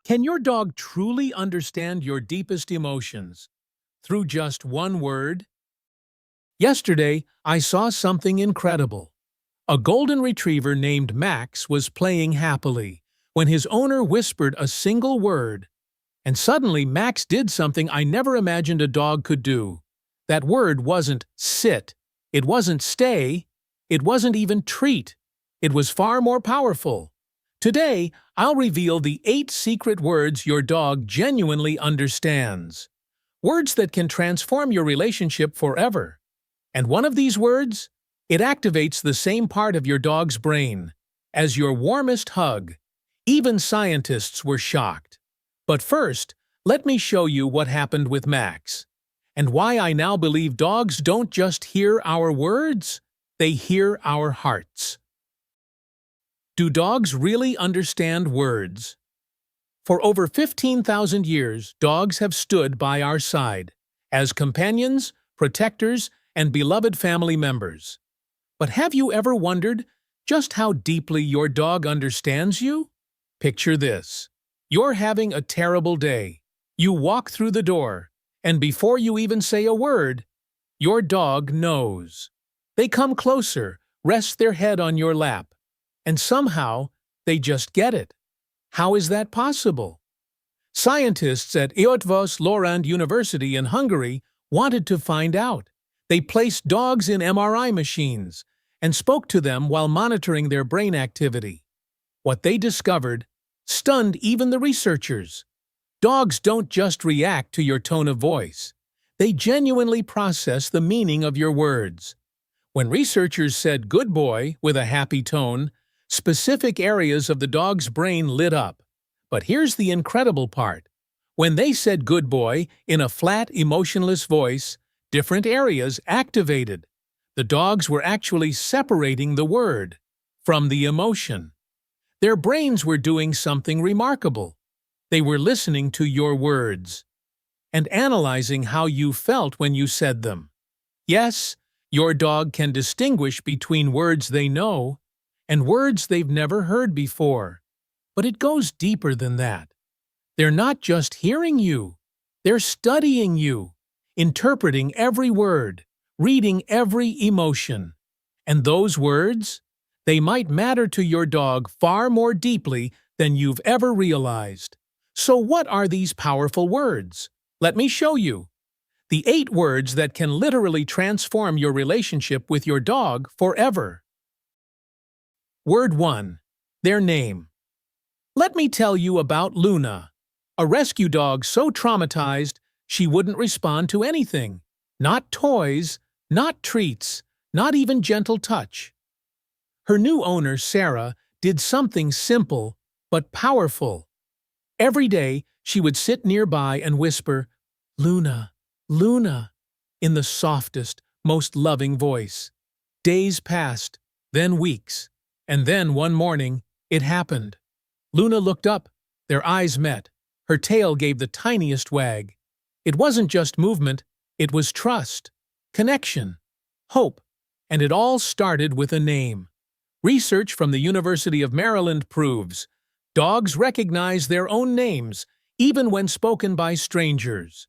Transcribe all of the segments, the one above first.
Can your dog truly understand your deepest emotions through just one word? Yesterday, I saw something incredible. A golden retriever named Max was playing happily when his owner whispered a single word, and suddenly Max did something I never imagined a dog could do. That word wasn't sit, it wasn't stay, it wasn't even treat. It was far more powerful. Today, I'll reveal the 8 secret words your dog genuinely understands. Words that can transform your relationship forever. And one of these words? It activates the same part of your dog's brain as your warmest hug. Even scientists were shocked. But first, let me show you what happened with Max, and why I now believe dogs don't just hear our words, they hear our hearts. Do dogs really understand words? For over 15,000 years, dogs have stood by our side as companions, protectors, and beloved family members. But have you ever wondered just how deeply your dog understands you? Picture this. You're having a terrible day. You walk through the door, and before you even say a word, your dog knows. They come closer, rest their head on your lap, and somehow they just get it. How is that possible? Scientists at Eötvös Loránd University in Hungary wanted to find out. They placed dogs in MRI machines and spoke to them while monitoring their brain activity. What they discovered stunned even the researchers. Dogs don't just react to your tone of voice. They genuinely process the meaning of your words. When researchers said "good boy" with a happy tone, specific areas of the dog's brain lit up. But here's the incredible part. When they said "good boy" in a flat, emotionless voice, different areas activated. The dogs were actually separating the word from the emotion. Their brains were doing something remarkable. They were listening to your words and analyzing how you felt when you said them. Yes, your dog can distinguish between words they know and words they've never heard before. But it goes deeper than that. They're not just hearing you. They're studying you, interpreting every word, reading every emotion. And those words? They might matter to your dog far more deeply than you've ever realized. So what are these powerful words? Let me show you. The 8 words that can literally transform your relationship with your dog forever. Word 1. Their name. Let me tell you about Luna, a rescue dog so traumatized she wouldn't respond to anything. Not toys, not treats, not even gentle touch. Her new owner, Sarah, did something simple but powerful. Every day, she would sit nearby and whisper, "Luna, Luna," in the softest, most loving voice. Days passed, then weeks, and then one morning, it happened. Luna looked up, their eyes met, her tail gave the tiniest wag. It wasn't just movement, it was trust, connection, hope, and it all started with a name. Research from the University of Maryland proves dogs recognize their own names, even when spoken by strangers.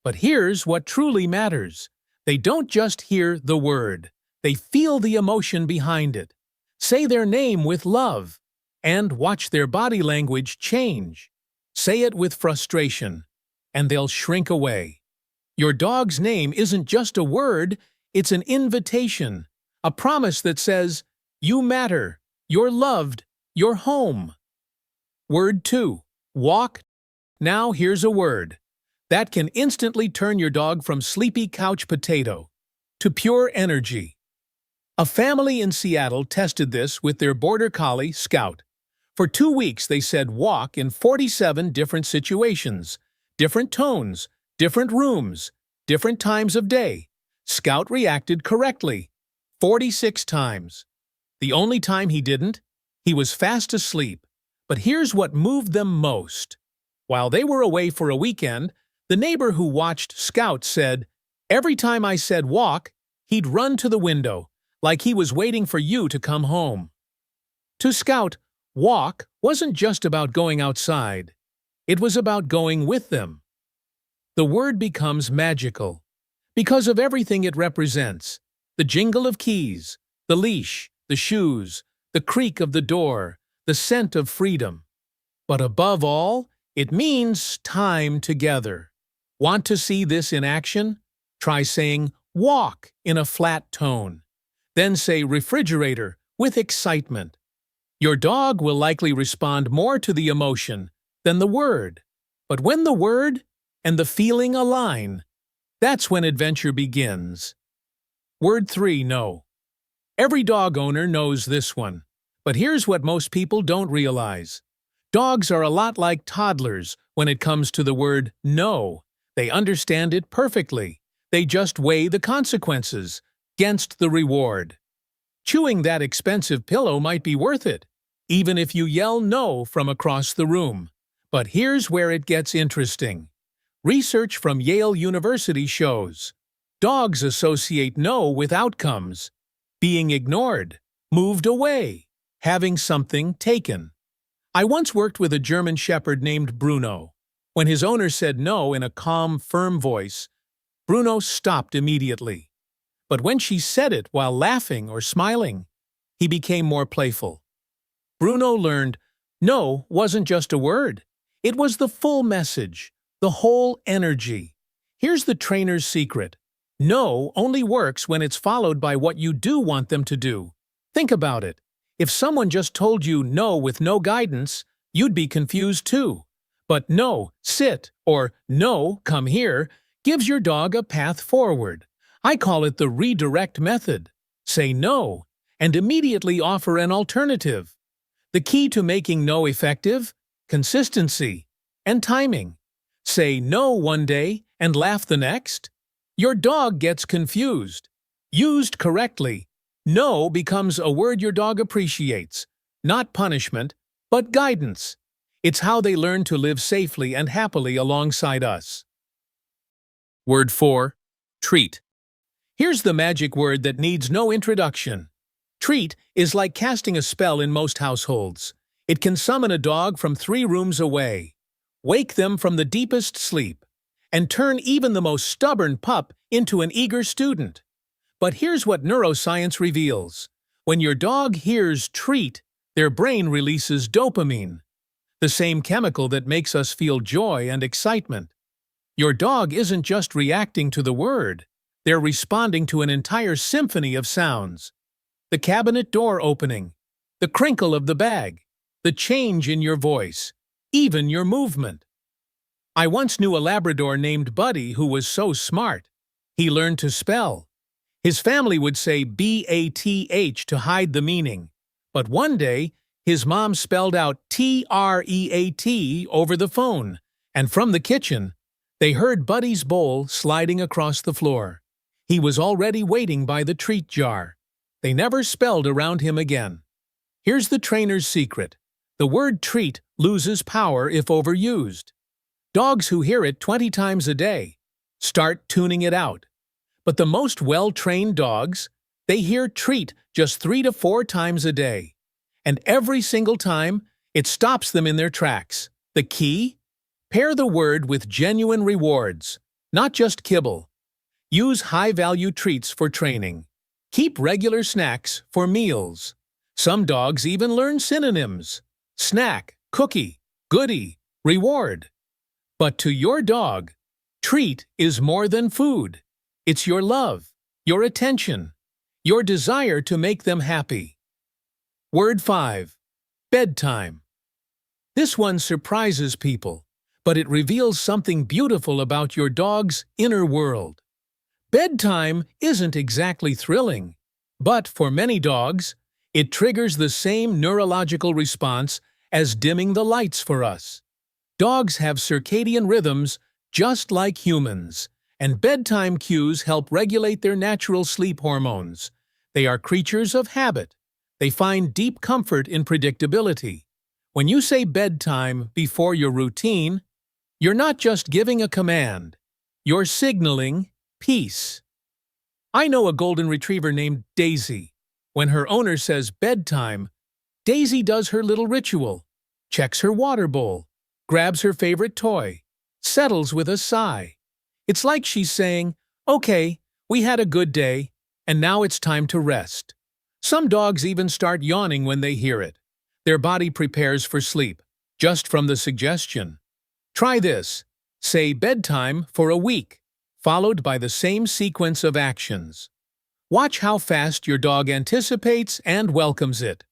But here's what truly matters. They don't just hear the word, they feel the emotion behind it. Say their name with love, and watch their body language change. Say it with frustration, and they'll shrink away. Your dog's name isn't just a word, it's an invitation, a promise that says, "You matter, you're loved, you're home." Word 2. Walk. Now here's a word that can instantly turn your dog from sleepy couch potato to pure energy. A family in Seattle tested this with their border collie, Scout. For 2 weeks, they said walk in 47 different situations, different tones, different rooms, different times of day. Scout reacted correctly 46 times. The only time he didn't, he was fast asleep. But here's what moved them most. While they were away for a weekend, the neighbor who watched Scout said, "Every time I said walk, he'd run to the window, like he was waiting for you to come home." To Scout, walk wasn't just about going outside. It was about going with them. The word becomes magical because of everything it represents: the jingle of keys, the leash, the shoes, the creak of the door, the scent of freedom. But above all, it means time together. Want to see this in action? Try saying walk in a flat tone. Then say refrigerator with excitement. Your dog will likely respond more to the emotion than the word. But when the word and the feeling align, that's when adventure begins. Word 3, no. Every dog owner knows this one. But here's what most people don't realize. Dogs are a lot like toddlers when it comes to the word no. They understand it perfectly. They just weigh the consequences against the reward. Chewing that expensive pillow might be worth it, even if you yell no from across the room. But here's where it gets interesting. Research from Yale University shows dogs associate no with outcomes: being ignored, moved away, having something taken. I once worked with a German shepherd named Bruno. When his owner said no in a calm, firm voice, Bruno stopped immediately. But when she said it while laughing or smiling, he became more playful. Bruno learned no wasn't just a word. It was the full message, the whole energy. Here's the trainer's secret. No only works when it's followed by what you do want them to do. Think about it. If someone just told you no with no guidance, you'd be confused too. But no, sit, or no, come here, gives your dog a path forward. I call it the redirect method. Say no, and immediately offer an alternative. The key to making no effective? Consistency and timing. Say no one day and laugh the next. Your dog gets confused. Used correctly, no becomes a word your dog appreciates, not punishment, but guidance. It's how they learn to live safely and happily alongside us. Word 4, treat. Here's the magic word that needs no introduction. Treat is like casting a spell in most households. It can summon a dog from 3 rooms away, wake them from the deepest sleep, and turn even the most stubborn pup into an eager student. But here's what neuroscience reveals. When your dog hears treat, their brain releases dopamine, the same chemical that makes us feel joy and excitement. Your dog isn't just reacting to the word. They're responding to an entire symphony of sounds. The cabinet door opening, the crinkle of the bag, the change in your voice, even your movement. I once knew a Labrador named Buddy who was so smart. He learned to spell. His family would say B-A-T-H to hide the meaning. But one day, his mom spelled out T-R-E-A-T over the phone, and from the kitchen, they heard Buddy's bowl sliding across the floor. He was already waiting by the treat jar. They never spelled around him again. Here's the trainer's secret. The word treat loses power if overused. Dogs who hear it 20 times a day start tuning it out. But the most well-trained dogs, they hear treat just 3 to 4 times a day. And every single time, it stops them in their tracks. The key? Pair the word with genuine rewards, not just kibble. Use high-value treats for training. Keep regular snacks for meals. Some dogs even learn synonyms: snack, cookie, goodie, reward. But to your dog, treat is more than food. It's your love, your attention, your desire to make them happy. Word 5, bedtime. This one surprises people, but it reveals something beautiful about your dog's inner world. Bedtime isn't exactly thrilling, but for many dogs, it triggers the same neurological response as dimming the lights for us. Dogs have circadian rhythms just like humans, and bedtime cues help regulate their natural sleep hormones. They are creatures of habit. They find deep comfort in predictability. When you say bedtime before your routine, you're not just giving a command. You're signaling peace. I know a golden retriever named Daisy. When her owner says bedtime, Daisy does her little ritual. checks her water bowl, grabs her favorite toy, settles with a sigh. It's like she's saying, "Okay, we had a good day, and now it's time to rest." Some dogs even start yawning when they hear it. Their body prepares for sleep, just from the suggestion. Try this. Say bedtime for a week, followed by the same sequence of actions. Watch how fast your dog anticipates and welcomes it.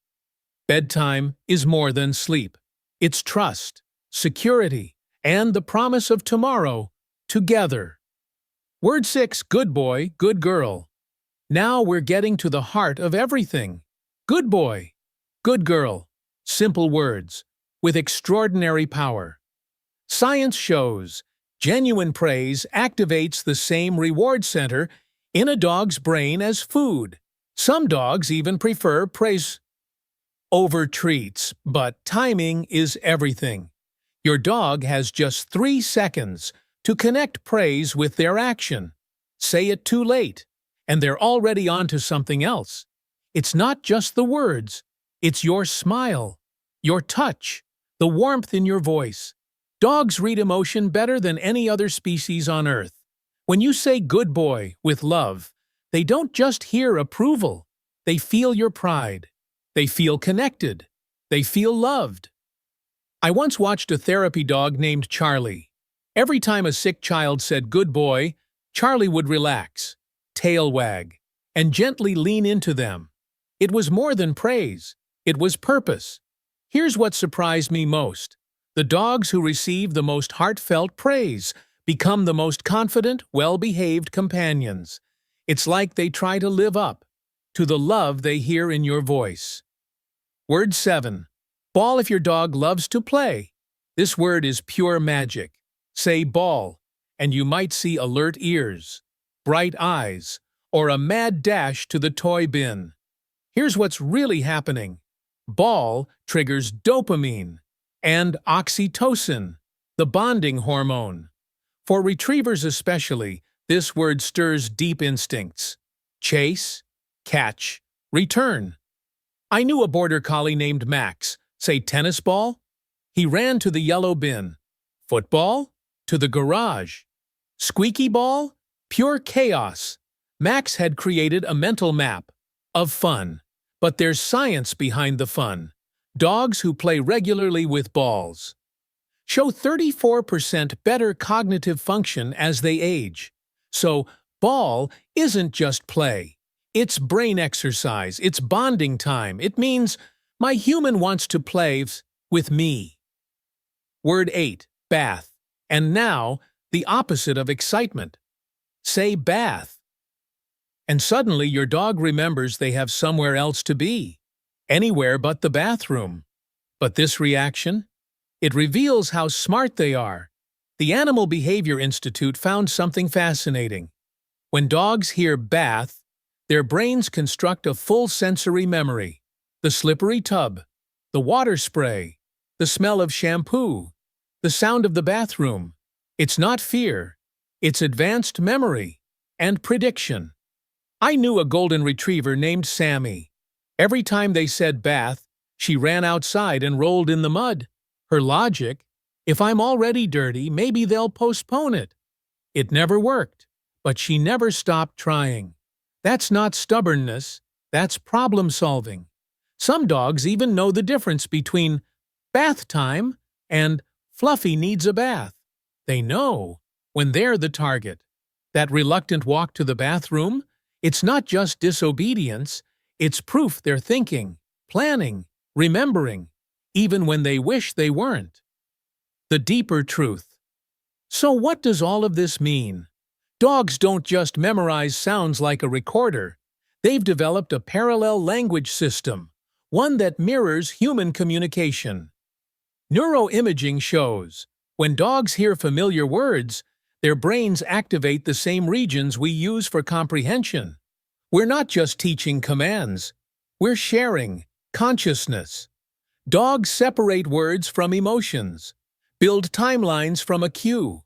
Bedtime is more than sleep. It's trust, security, and the promise of tomorrow together. Word 6, good boy, good girl. Now we're getting to the heart of everything. Good boy, good girl. Simple words, with extraordinary power. Science shows genuine praise activates the same reward center in a dog's brain as food. Some dogs even prefer praise over treats, but timing is everything. Your dog has just 3 seconds to connect praise with their action. Say it too late, and they're already on to something else. It's not just the words, it's your smile, your touch, the warmth in your voice. Dogs read emotion better than any other species on Earth. When you say good boy with love, they don't just hear approval, they feel your pride. They feel connected. They feel loved. I once watched a therapy dog named Charlie. Every time a sick child said good boy, Charlie would relax, tail wag, and gently lean into them. It was more than praise. It was purpose. Here's what surprised me most. The dogs who receive the most heartfelt praise become the most confident, well-behaved companions. It's like they try to live up to the love they hear in your voice. Word 7. Ball if your dog loves to play. This word is pure magic. Say ball, and you might see alert ears, bright eyes, or a mad dash to the toy bin. Here's what's really happening. Ball triggers dopamine and oxytocin, the bonding hormone. For retrievers especially, this word stirs deep instincts. Chase, catch, return. I knew a border collie named Max. Say tennis ball? He ran to the yellow bin. Football? To the garage. Squeaky ball? Pure chaos. Max had created a mental map of fun. But there's science behind the fun. Dogs who play regularly with balls show 34% better cognitive function as they age. So, ball isn't just play. It's brain exercise. It's bonding time. It means my human wants to play with me. Word 8, bath. And now, the opposite of excitement. Say bath. And suddenly your dog remembers they have somewhere else to be. Anywhere but the bathroom. But this reaction? It reveals how smart they are. The Animal Behavior Institute found something fascinating. When dogs hear bath, their brains construct a full sensory memory. The slippery tub, the water spray, the smell of shampoo, the sound of the bathroom. It's not fear, it's advanced memory and prediction. I knew a golden retriever named Sammy. Every time they said bath, she ran outside and rolled in the mud. Her logic, if I'm already dirty, maybe they'll postpone it. It never worked, but she never stopped trying. That's not stubbornness, that's problem solving. Some dogs even know the difference between bath time and Fluffy needs a bath. They know when they're the target. That reluctant walk to the bathroom, it's not just disobedience, it's proof they're thinking, planning, remembering, even when they wish they weren't. The deeper truth. So what does all of this mean? Dogs don't just memorize sounds like a recorder. They've developed a parallel language system, one that mirrors human communication. Neuroimaging shows when dogs hear familiar words, their brains activate the same regions we use for comprehension. We're not just teaching commands, we're sharing consciousness. Dogs separate words from emotions, build timelines from a cue,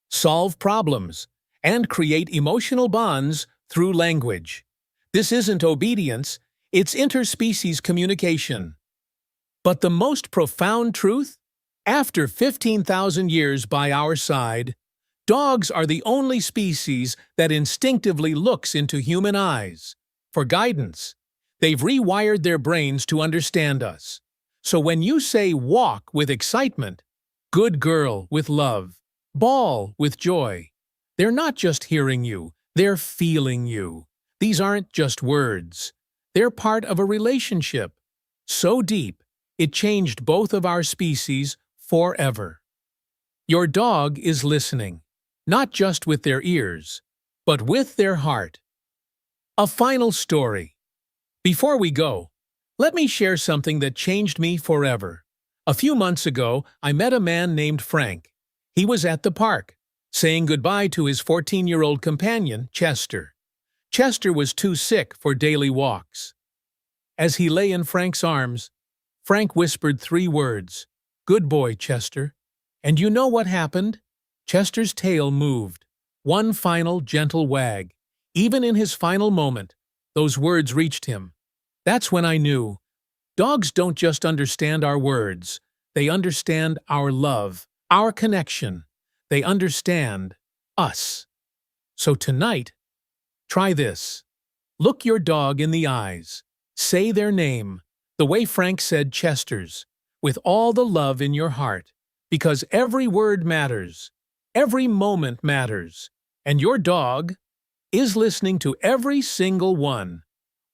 solve problems, and create emotional bonds through language. This isn't obedience, it's interspecies communication. But the most profound truth? After 15,000 years by our side, dogs are the only species that instinctively looks into human eyes. For guidance, they've rewired their brains to understand us. So when you say walk with excitement, good girl with love, ball with joy, they're not just hearing you, they're feeling you. These aren't just words. They're part of a relationship so deep, it changed both of our species forever. Your dog is listening, not just with their ears, but with their heart. A final story. Before we go, let me share something that changed me forever. A few months ago, I met a man named Frank. He was at the park, saying goodbye to his 14-year-old companion, Chester. Chester was too sick for daily walks. As he lay in Frank's arms, Frank whispered 3 words, "Good boy, Chester." And you know what happened? Chester's tail moved. One final gentle wag. Even in his final moment, those words reached him. That's when I knew. Dogs don't just understand our words. They understand our love, our connection. They understand us. So tonight, try this. Look your dog in the eyes. Say their name, the way Frank said Chester's, with all the love in your heart. Because every word matters. Every moment matters. And your dog is listening to every single one.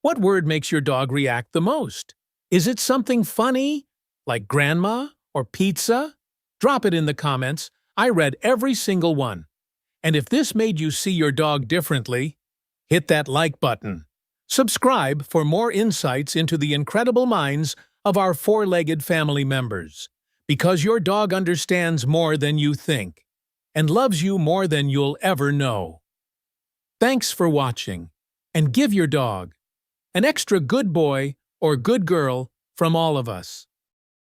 What word makes your dog react the most? Is it something funny, like grandma or pizza? Drop it in the comments. I read every single one. And if this made you see your dog differently, hit that like button. Subscribe for more insights into the incredible minds of our 4-legged family members. Because your dog understands more than you think, and loves you more than you'll ever know. Thanks for watching, and give your dog an extra good boy or good girl from all of us.